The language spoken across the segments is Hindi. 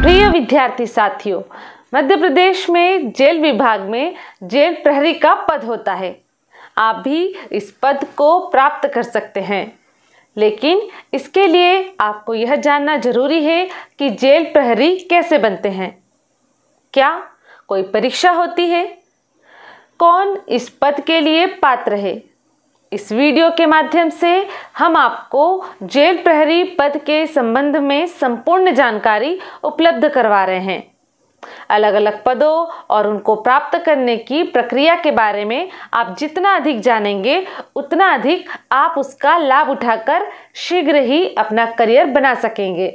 प्रिय विद्यार्थी साथियों, मध्य प्रदेश में जेल विभाग में जेल प्रहरी का पद होता है। आप भी इस पद को प्राप्त कर सकते हैं, लेकिन इसके लिए आपको यह जानना जरूरी है कि जेल प्रहरी कैसे बनते हैं। क्या कोई परीक्षा होती है? कौन इस पद के लिए पात्र है? इस वीडियो के माध्यम से हम आपको जेल प्रहरी पद के संबंध में संपूर्ण जानकारी उपलब्ध करवा रहे हैं। अलग अलग पदों और उनको प्राप्त करने की प्रक्रिया के बारे में आप जितना अधिक जानेंगे, उतना अधिक आप उसका लाभ उठाकर शीघ्र ही अपना करियर बना सकेंगे।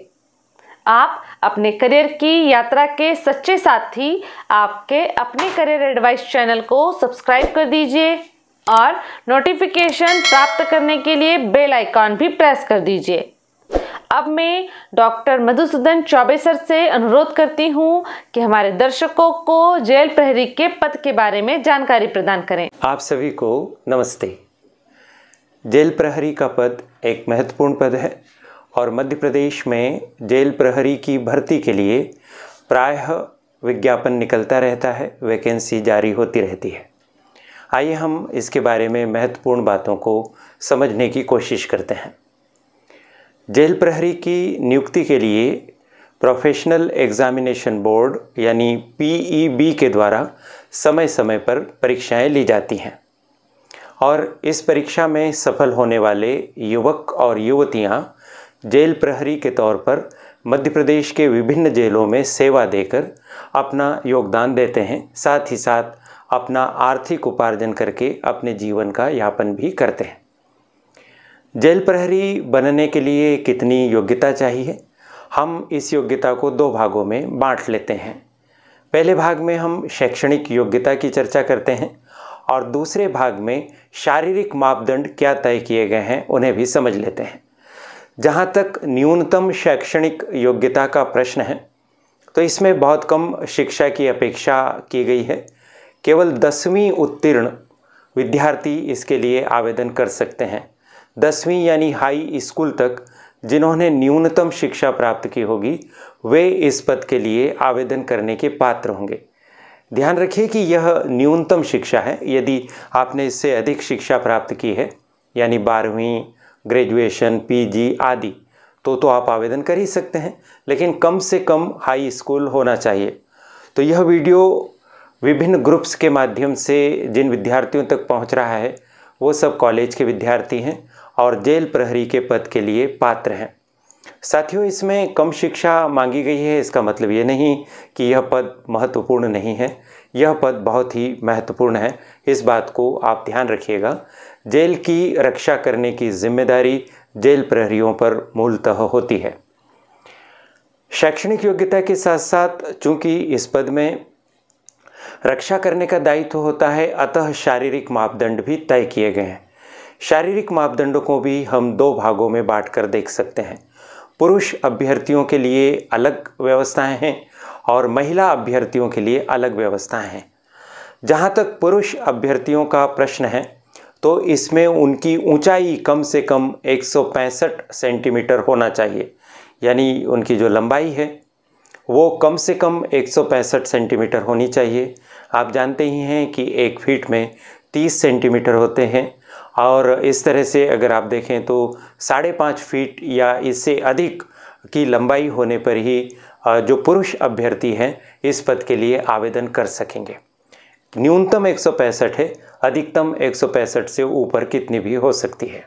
आप अपने करियर की यात्रा के सच्चे साथी आपके अपने करियर एडवाइस चैनल को सब्सक्राइब कर दीजिए और नोटिफिकेशन प्राप्त करने के लिए बेल आइकॉन भी प्रेस कर दीजिए। अब मैं डॉक्टर मधुसूदन चौबे सर से अनुरोध करती हूँ कि हमारे दर्शकों को जेल प्रहरी के पद के बारे में जानकारी प्रदान करें। आप सभी को नमस्ते। जेल प्रहरी का पद एक महत्वपूर्ण पद है और मध्य प्रदेश में जेल प्रहरी की भर्ती के लिए प्रायः विज्ञापन निकलता रहता है, वैकेंसी जारी होती रहती है। आइए हम इसके बारे में महत्वपूर्ण बातों को समझने की कोशिश करते हैं। जेल प्रहरी की नियुक्ति के लिए प्रोफेशनल एग्जामिनेशन बोर्ड यानी पीईबी के द्वारा समय समय पर परीक्षाएं ली जाती हैं और इस परीक्षा में सफल होने वाले युवक और युवतियां जेल प्रहरी के तौर पर मध्य प्रदेश के विभिन्न जेलों में सेवा देकर अपना योगदान देते हैं, साथ ही साथ अपना आर्थिक उपार्जन करके अपने जीवन का यापन भी करते हैं। जेल प्रहरी बनने के लिए कितनी योग्यता चाहिए, हम इस योग्यता को दो भागों में बांट लेते हैं। पहले भाग में हम शैक्षणिक योग्यता की चर्चा करते हैं और दूसरे भाग में शारीरिक मापदंड क्या तय किए गए हैं उन्हें भी समझ लेते हैं। जहाँ तक न्यूनतम शैक्षणिक योग्यता का प्रश्न है तो इसमें बहुत कम शिक्षा की अपेक्षा की गई है। केवल 10वीं उत्तीर्ण विद्यार्थी इसके लिए आवेदन कर सकते हैं। 10वीं यानी हाई स्कूल तक जिन्होंने न्यूनतम शिक्षा प्राप्त की होगी वे इस पद के लिए आवेदन करने के पात्र होंगे। ध्यान रखिए कि यह न्यूनतम शिक्षा है। यदि आपने इससे अधिक शिक्षा प्राप्त की है यानी 12वीं, ग्रेजुएशन, पीजी आदि तो आप आवेदन कर ही सकते हैं, लेकिन कम से कम हाई स्कूल होना चाहिए। तो यह वीडियो विभिन्न ग्रुप्स के माध्यम से जिन विद्यार्थियों तक पहुंच रहा है वो सब कॉलेज के विद्यार्थी हैं और जेल प्रहरी के पद के लिए पात्र हैं। साथियों, इसमें कम शिक्षा मांगी गई है, इसका मतलब ये नहीं कि यह पद महत्वपूर्ण नहीं है। यह पद बहुत ही महत्वपूर्ण है, इस बात को आप ध्यान रखिएगा। जेल की रक्षा करने की जिम्मेदारी जेल प्रहरियों पर मूलतः होती है। शैक्षणिक योग्यता के साथ साथ चूँकि इस पद में रक्षा करने का दायित्व होता है, अतः शारीरिक मापदंड भी तय किए गए हैं। शारीरिक मापदंडों को भी हम दो भागों में बांटकर देख सकते हैं। पुरुष अभ्यर्थियों के लिए अलग व्यवस्थाएं हैं और महिला अभ्यर्थियों के लिए अलग व्यवस्थाएं हैं। जहां तक पुरुष अभ्यर्थियों का प्रश्न है तो इसमें उनकी ऊंचाई कम से कम 165 सेंटीमीटर होना चाहिए, यानी उनकी जो लंबाई है वो कम से कम 165 सेंटीमीटर होनी चाहिए। आप जानते ही हैं कि 1 फीट में 30 सेंटीमीटर होते हैं और इस तरह से अगर आप देखें तो 5.5 फीट या इससे अधिक की लंबाई होने पर ही जो पुरुष अभ्यर्थी हैं इस पद के लिए आवेदन कर सकेंगे। न्यूनतम 165 है, अधिकतम 165 से ऊपर कितनी भी हो सकती है।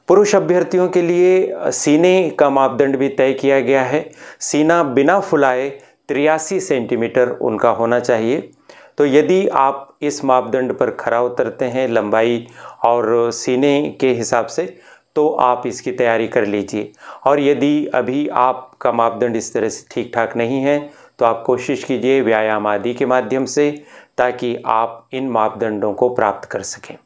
पुरुष अभ्यर्थियों के लिए सीने का मापदंड भी तय किया गया है। सीना बिना फुलाए 83 सेंटीमीटर उनका होना चाहिए। तो यदि आप इस मापदंड पर खरा उतरते हैं लंबाई और सीने के हिसाब से तो आप इसकी तैयारी कर लीजिए। और यदि अभी आपका मापदंड इस तरह से ठीक ठाक नहीं है तो आप कोशिश कीजिए व्यायाम आदि के माध्यम से, ताकि आप इन मापदंडों को प्राप्त कर सकें।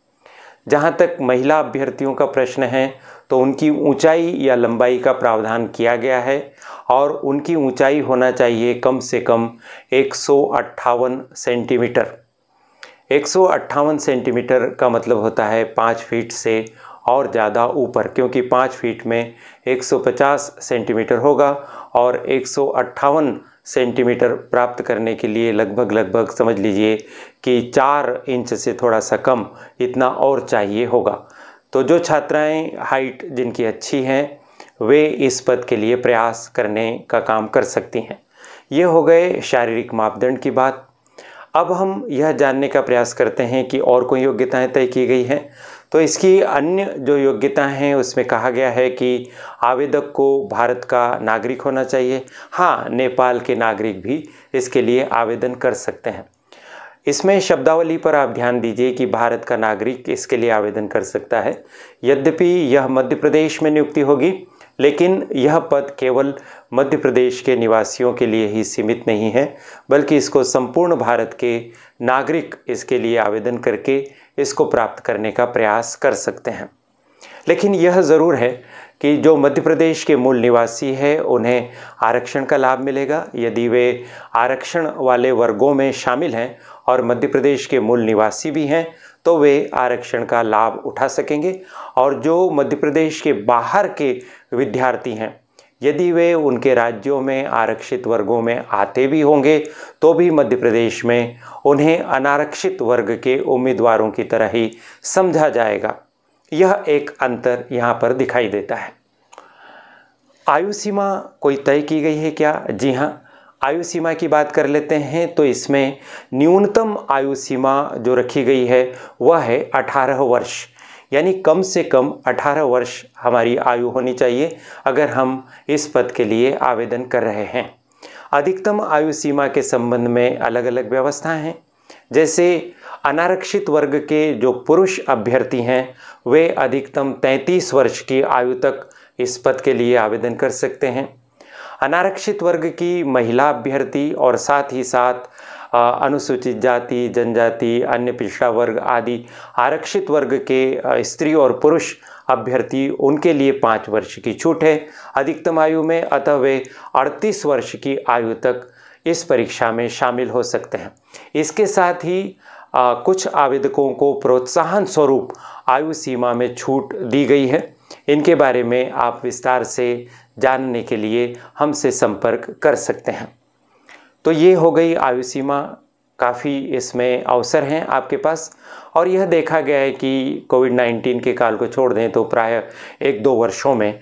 जहाँ तक महिला अभ्यर्थियों का प्रश्न है तो उनकी ऊंचाई या लंबाई का प्रावधान किया गया है और उनकी ऊंचाई होना चाहिए कम से कम 158 सेंटीमीटर। 158 सेंटीमीटर का मतलब होता है 5 फीट से और ज़्यादा ऊपर, क्योंकि 5 फीट में 150 सेंटीमीटर होगा और 158 सेंटीमीटर प्राप्त करने के लिए लगभग समझ लीजिए कि 4 इंच से थोड़ा सा कम इतना और चाहिए होगा। तो जो छात्राएं हाइट जिनकी अच्छी हैं वे इस पद के लिए प्रयास करने का काम कर सकती हैं। ये हो गए शारीरिक मापदंड की बात। अब हम यह जानने का प्रयास करते हैं कि और कोई योग्यताएं तय की गई हैं। तो इसकी अन्य जो योग्यताएं हैं उसमें कहा गया है कि आवेदक को भारत का नागरिक होना चाहिए। हाँ, नेपाल के नागरिक भी इसके लिए आवेदन कर सकते हैं। इसमें शब्दावली पर आप ध्यान दीजिए कि भारत का नागरिक इसके लिए आवेदन कर सकता है। यद्यपि यह मध्य प्रदेश में नियुक्ति होगी, लेकिन यह पद केवल मध्य प्रदेश के निवासियों के लिए ही सीमित नहीं है, बल्कि इसको संपूर्ण भारत के नागरिक इसके लिए आवेदन करके इसको प्राप्त करने का प्रयास कर सकते हैं। लेकिन यह ज़रूर है कि जो मध्य प्रदेश के मूल निवासी हैं उन्हें आरक्षण का लाभ मिलेगा। यदि वे आरक्षण वाले वर्गों में शामिल हैं और मध्य प्रदेश के मूल निवासी भी हैं तो वे आरक्षण का लाभ उठा सकेंगे। और जो मध्य प्रदेश के बाहर के विद्यार्थी हैं, यदि वे उनके राज्यों में आरक्षित वर्गों में आते भी होंगे तो भी मध्य प्रदेश में उन्हें अनारक्षित वर्ग के उम्मीदवारों की तरह ही समझा जाएगा। यह एक अंतर यहाँ पर दिखाई देता है। आयु सीमा कोई तय की गई है क्या? जी हाँ, आयु सीमा की बात कर लेते हैं तो इसमें न्यूनतम आयु सीमा जो रखी गई है वह है 18 वर्ष, यानी कम से कम 18 वर्ष हमारी आयु होनी चाहिए अगर हम इस पद के लिए आवेदन कर रहे हैं। अधिकतम आयु सीमा के संबंध में अलग अलग व्यवस्थाएं हैं। जैसे अनारक्षित वर्ग के जो पुरुष अभ्यर्थी हैं वे अधिकतम 33 वर्ष की आयु तक इस पद के लिए आवेदन कर सकते हैं। अनारक्षित वर्ग की महिला अभ्यर्थी और साथ ही साथ अनुसूचित जाति, जनजाति, अन्य पिछड़ा वर्ग आदि आरक्षित वर्ग के स्त्री और पुरुष अभ्यर्थी, उनके लिए 5 वर्ष की छूट है अधिकतम आयु में, अतः वे 38 वर्ष की आयु तक इस परीक्षा में शामिल हो सकते हैं। इसके साथ ही कुछ आवेदकों को प्रोत्साहन स्वरूप आयु सीमा में छूट दी गई है। इनके बारे में आप विस्तार से जानने के लिए हमसे संपर्क कर सकते हैं। तो ये हो गई आयु सीमा, काफ़ी इसमें अवसर हैं आपके पास। और यह देखा गया है कि कोविड-19 के काल को छोड़ दें तो प्राय 1-2 वर्षों में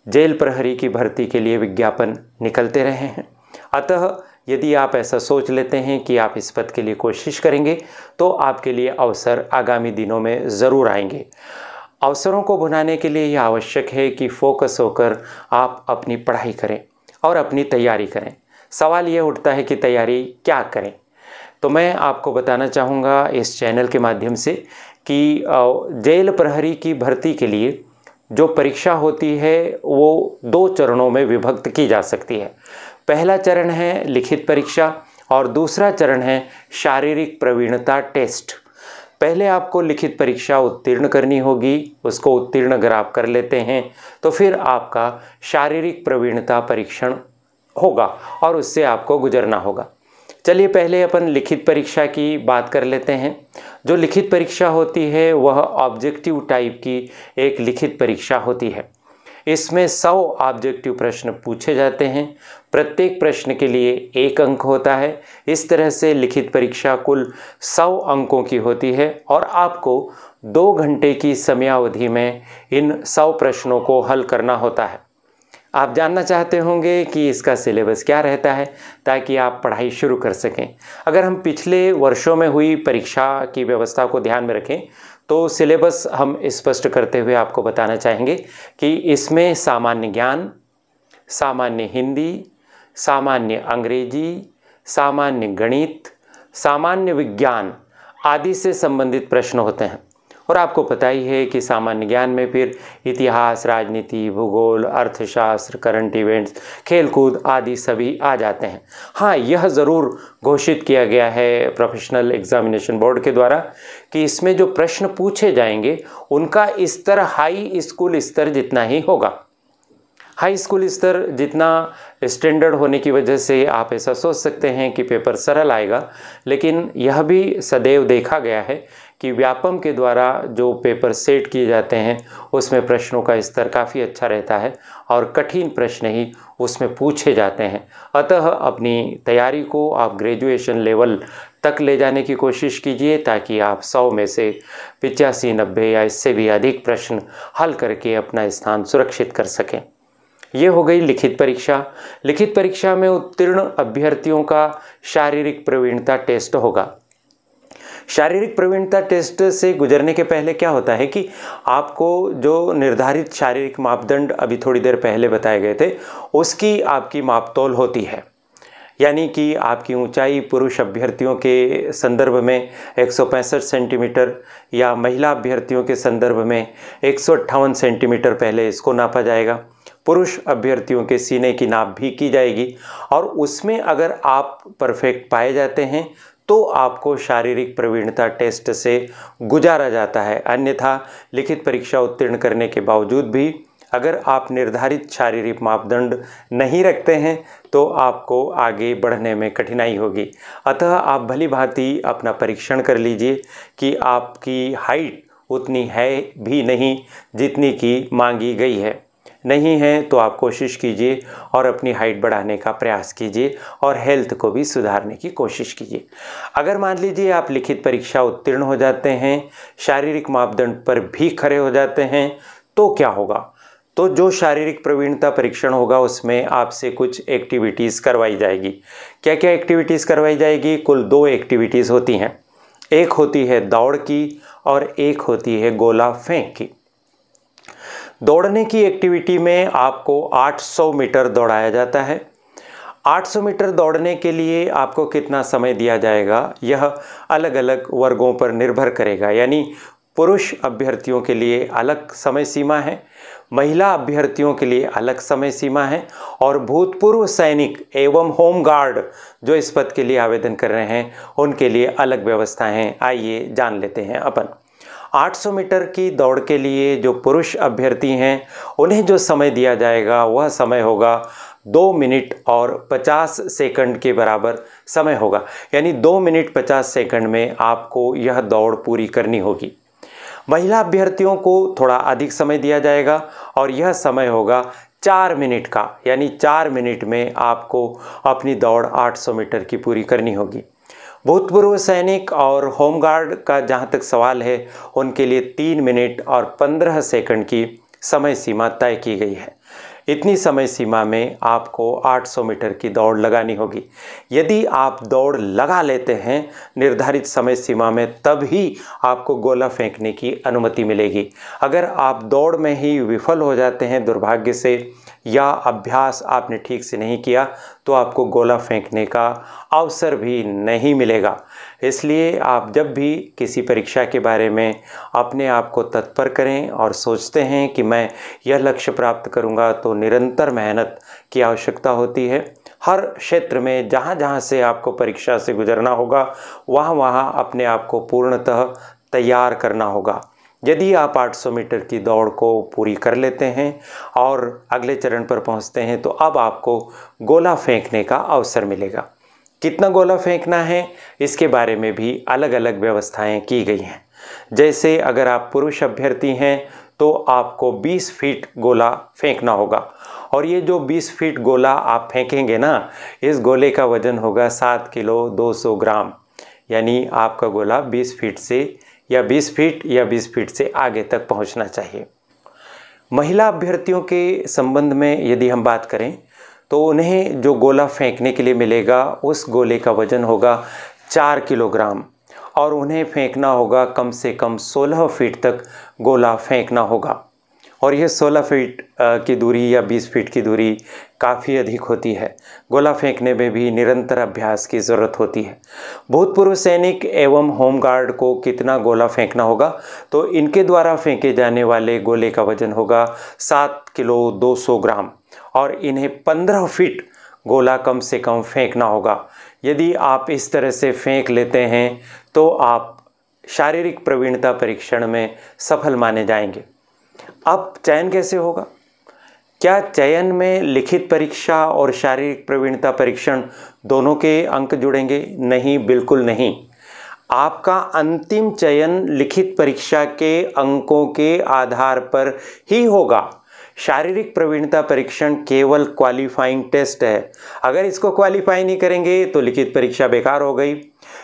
जेल प्रहरी की भर्ती के लिए विज्ञापन निकलते रहे हैं। अतः यदि आप ऐसा सोच लेते हैं कि आप इस पद के लिए कोशिश करेंगे तो आपके लिए अवसर आगामी दिनों में ज़रूर आएंगे। अवसरों को भुनाने के लिए यह आवश्यक है कि फोकस होकर आप अपनी पढ़ाई करें और अपनी तैयारी करें। सवाल यह उठता है कि तैयारी क्या करें? तो मैं आपको बताना चाहूँगा इस चैनल के माध्यम से कि जेल प्रहरी की भर्ती के लिए जो परीक्षा होती है वो 2 चरणों में विभक्त की जा सकती है। पहला चरण है लिखित परीक्षा और दूसरा चरण है शारीरिक प्रवीणता टेस्ट। पहले आपको लिखित परीक्षा उत्तीर्ण करनी होगी, उसको उत्तीर्ण अगर आप कर लेते हैं तो फिर आपका शारीरिक प्रवीणता परीक्षण होगा और उससे आपको गुजरना होगा। चलिए पहले अपन लिखित परीक्षा की बात कर लेते हैं। जो लिखित परीक्षा होती है वह ऑब्जेक्टिव टाइप की एक लिखित परीक्षा होती है। इसमें 100 ऑब्जेक्टिव प्रश्न पूछे जाते हैं, प्रत्येक प्रश्न के लिए 1 अंक होता है। इस तरह से लिखित परीक्षा कुल 100 अंकों की होती है और आपको 2 घंटे की समयावधि में इन 100 प्रश्नों को हल करना होता है। आप जानना चाहते होंगे कि इसका सिलेबस क्या रहता है ताकि आप पढ़ाई शुरू कर सकें। अगर हम पिछले वर्षों में हुई परीक्षा की व्यवस्था को ध्यान में रखें तो सिलेबस हम स्पष्ट करते हुए आपको बताना चाहेंगे कि इसमें सामान्य ज्ञान, सामान्य हिंदी, सामान्य अंग्रेजी, सामान्य गणित, सामान्य विज्ञान आदि से संबंधित प्रश्न होते हैं। और आपको पता ही है कि सामान्य ज्ञान में फिर इतिहास, राजनीति, भूगोल, अर्थशास्त्र, करंट इवेंट्स, खेलकूद आदि सभी आ जाते हैं। हाँ, यह ज़रूर घोषित किया गया है प्रोफेशनल एग्जामिनेशन बोर्ड के द्वारा कि इसमें जो प्रश्न पूछे जाएंगे उनका स्तर हाई स्कूल स्तर जितना ही होगा। हाई स्कूल स्तर जितना स्टैंडर्ड होने की वजह से आप ऐसा सोच सकते हैं कि पेपर सरल आएगा, लेकिन यह भी सदैव देखा गया है कि व्यापम के द्वारा जो पेपर सेट किए जाते हैं उसमें प्रश्नों का स्तर काफ़ी अच्छा रहता है और कठिन प्रश्न ही उसमें पूछे जाते हैं। अतः अपनी तैयारी को आप ग्रेजुएशन लेवल तक ले जाने की कोशिश कीजिए ताकि आप 100 में से 85, 90 या इससे भी अधिक प्रश्न हल करके अपना स्थान सुरक्षित कर सकें। ये हो गई लिखित परीक्षा। लिखित परीक्षा में उत्तीर्ण अभ्यर्थियों का शारीरिक प्रवीणता टेस्ट होगा। शारीरिक प्रवीणता टेस्ट से गुजरने के पहले क्या होता है कि आपको जो निर्धारित शारीरिक मापदंड अभी थोड़ी देर पहले बताए गए थे उसकी आपकी मापतोल होती है। यानी कि आपकी ऊंचाई पुरुष अभ्यर्थियों के संदर्भ में 165 सेंटीमीटर या महिला अभ्यर्थियों के संदर्भ में 158 सेंटीमीटर पहले इसको नापा जाएगा। पुरुष अभ्यर्थियों के सीने की नाप भी की जाएगी और उसमें अगर आप परफेक्ट पाए जाते हैं तो आपको शारीरिक प्रवीणता टेस्ट से गुजारा जाता है। अन्यथा लिखित परीक्षा उत्तीर्ण करने के बावजूद भी अगर आप निर्धारित शारीरिक मापदंड नहीं रखते हैं तो आपको आगे बढ़ने में कठिनाई होगी। अतः आप भली भांति अपना परीक्षण कर लीजिए कि आपकी हाइट उतनी है भी नहीं जितनी की मांगी गई है। नहीं है तो आप कोशिश कीजिए और अपनी हाइट बढ़ाने का प्रयास कीजिए और हेल्थ को भी सुधारने की कोशिश कीजिए। अगर मान लीजिए आप लिखित परीक्षा उत्तीर्ण हो जाते हैं, शारीरिक मापदंड पर भी खरे हो जाते हैं, तो क्या होगा? तो जो शारीरिक प्रवीणता परीक्षण होगा उसमें आपसे कुछ एक्टिविटीज़ करवाई जाएगी। क्या क्या एक्टिविटीज़ करवाई जाएगी? कुल 2 एक्टिविटीज़ होती हैं। एक होती है दौड़ की और एक होती है गोला फेंक की। दौड़ने की एक्टिविटी में आपको 800 मीटर दौड़ाया जाता है। 800 मीटर दौड़ने के लिए आपको कितना समय दिया जाएगा यह अलग अलग वर्गों पर निर्भर करेगा। यानी पुरुष अभ्यर्थियों के लिए अलग समय सीमा है, महिला अभ्यर्थियों के लिए अलग समय सीमा है और भूतपूर्व सैनिक एवं होमगार्ड जो इस पद के लिए आवेदन कर रहे हैं उनके लिए अलग व्यवस्थाएं हैं। आइए जान लेते हैं अपन। 800 मीटर की दौड़ के लिए जो पुरुष अभ्यर्थी हैं उन्हें जो समय दिया जाएगा वह समय होगा 2 मिनट और 50 सेकंड के बराबर समय होगा। यानी 2 मिनट 50 सेकंड में आपको यह दौड़ पूरी करनी होगी। महिला अभ्यर्थियों को थोड़ा अधिक समय दिया जाएगा और यह समय होगा 4 मिनट का। यानी 4 मिनट में आपको अपनी दौड़ 800 मीटर की पूरी करनी होगी। भूतपूर्व सैनिक और होमगार्ड का जहाँ तक सवाल है उनके लिए 3 मिनट और 15 सेकंड की समय सीमा तय की गई है। इतनी समय सीमा में आपको 800 मीटर की दौड़ लगानी होगी। यदि आप दौड़ लगा लेते हैं निर्धारित समय सीमा में तब ही आपको गोला फेंकने की अनुमति मिलेगी। अगर आप दौड़ में ही विफल हो जाते हैं दुर्भाग्य से या अभ्यास आपने ठीक से नहीं किया तो आपको गोला फेंकने का अवसर भी नहीं मिलेगा। इसलिए आप जब भी किसी परीक्षा के बारे में अपने आप को तत्पर करें और सोचते हैं कि मैं यह लक्ष्य प्राप्त करूंगा तो निरंतर मेहनत की आवश्यकता होती है। हर क्षेत्र में जहाँ जहाँ से आपको परीक्षा से गुजरना होगा वहाँ वहाँ अपने आप को पूर्णतः तैयार करना होगा। यदि आप 800 मीटर की दौड़ को पूरी कर लेते हैं और अगले चरण पर पहुंचते हैं तो अब आपको गोला फेंकने का अवसर मिलेगा। कितना गोला फेंकना है इसके बारे में भी अलग अलग व्यवस्थाएं की गई हैं। जैसे अगर आप पुरुष अभ्यर्थी हैं तो आपको 20 फीट गोला फेंकना होगा और ये जो 20 फीट गोला आप फेंकेंगे ना, इस गोले का वजन होगा 7 किलो 200 ग्राम। यानी आपका गोला 20 फीट से या 20 फीट या 20 फीट से आगे तक पहुंचना चाहिए। महिला अभ्यर्थियों के संबंध में यदि हम बात करें तो उन्हें जो गोला फेंकने के लिए मिलेगा उस गोले का वजन होगा 4 किलोग्राम और उन्हें फेंकना होगा कम से कम 16 फीट तक गोला फेंकना होगा। और यह 16 फीट की दूरी या 20 फीट की दूरी काफ़ी अधिक होती है। गोला फेंकने में भी निरंतर अभ्यास की ज़रूरत होती है। भूतपूर्व सैनिक एवं होमगार्ड को कितना गोला फेंकना होगा तो इनके द्वारा फेंके जाने वाले गोले का वजन होगा 7 किलो 200 ग्राम और इन्हें 15 फीट गोला कम से कम फेंकना होगा। यदि आप इस तरह से फेंक लेते हैं तो आप शारीरिक प्रवीणता परीक्षण में सफल माने जाएंगे। अब चयन कैसे होगा? क्या चयन में लिखित परीक्षा और शारीरिक प्रवीणता परीक्षण दोनों के अंक जुड़ेंगे? नहीं, बिल्कुल नहीं। आपका अंतिम चयन लिखित परीक्षा के अंकों के आधार पर ही होगा। शारीरिक प्रवीणता परीक्षण केवल क्वालिफाइंग टेस्ट है। अगर इसको क्वालिफाई नहीं करेंगे तो लिखित परीक्षा बेकार हो गई।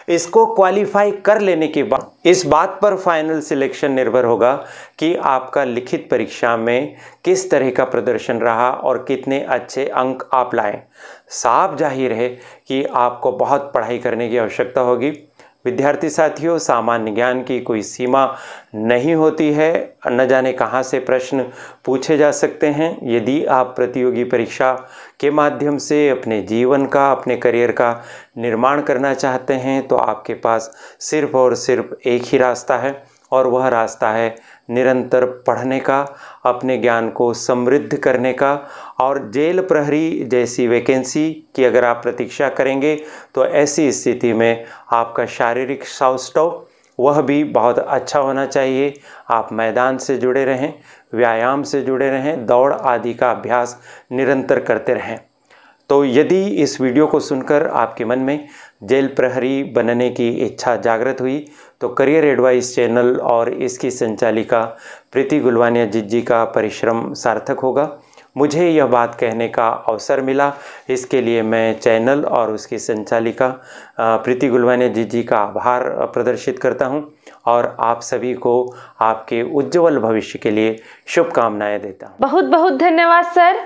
इसको क्वालिफाई कर लेने के बाद इस बात पर फाइनल सिलेक्शन निर्भर होगा कि आपका लिखित परीक्षा में किस तरह का प्रदर्शन रहा और कितने अच्छे अंक आप लाए। साफ जाहिर है कि आपको बहुत पढ़ाई करने की आवश्यकता होगी। विद्यार्थी साथियों, सामान्य ज्ञान की कोई सीमा नहीं होती है। न जाने कहाँ से प्रश्न पूछे जा सकते हैं। यदि आप प्रतियोगी परीक्षा के माध्यम से अपने जीवन का, अपने करियर का निर्माण करना चाहते हैं तो आपके पास सिर्फ और सिर्फ एक ही रास्ता है, और वह रास्ता है निरंतर पढ़ने का, अपने ज्ञान को समृद्ध करने का। और जेल प्रहरी जैसी वैकेंसी की अगर आप प्रतीक्षा करेंगे तो ऐसी स्थिति में आपका शारीरिक सौष्ठव वह भी बहुत अच्छा होना चाहिए। आप मैदान से जुड़े रहें, व्यायाम से जुड़े रहें, दौड़ आदि का अभ्यास निरंतर करते रहें। तो यदि इस वीडियो को सुनकर आपके मन में जेल प्रहरी बनने की इच्छा जागृत हुई तो करियर एडवाइस चैनल और इसकी संचालिका प्रीति गुलवानिया जी का परिश्रम सार्थक होगा। मुझे यह बात कहने का अवसर मिला, इसके लिए मैं चैनल और उसकी संचालिका प्रीति गुलवानिया जी का आभार प्रदर्शित करता हूं और आप सभी को आपके उज्जवल भविष्य के लिए शुभकामनाएं देता हूं। बहुत बहुत धन्यवाद सर।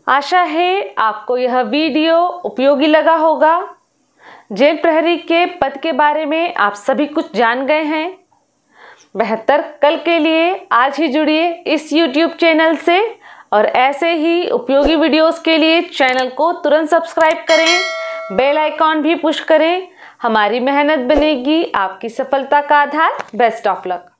आशा है आपको यह वीडियो उपयोगी लगा होगा। जेल प्रहरी के पद के बारे में आप सभी कुछ जान गए हैं। बेहतर कल के लिए आज ही जुड़िए इस YouTube चैनल से, और ऐसे ही उपयोगी वीडियोस के लिए चैनल को तुरंत सब्सक्राइब करें, बेल आइकॉन भी पुश करें। हमारी मेहनत बनेगी आपकी सफलता का आधार। Best of luck.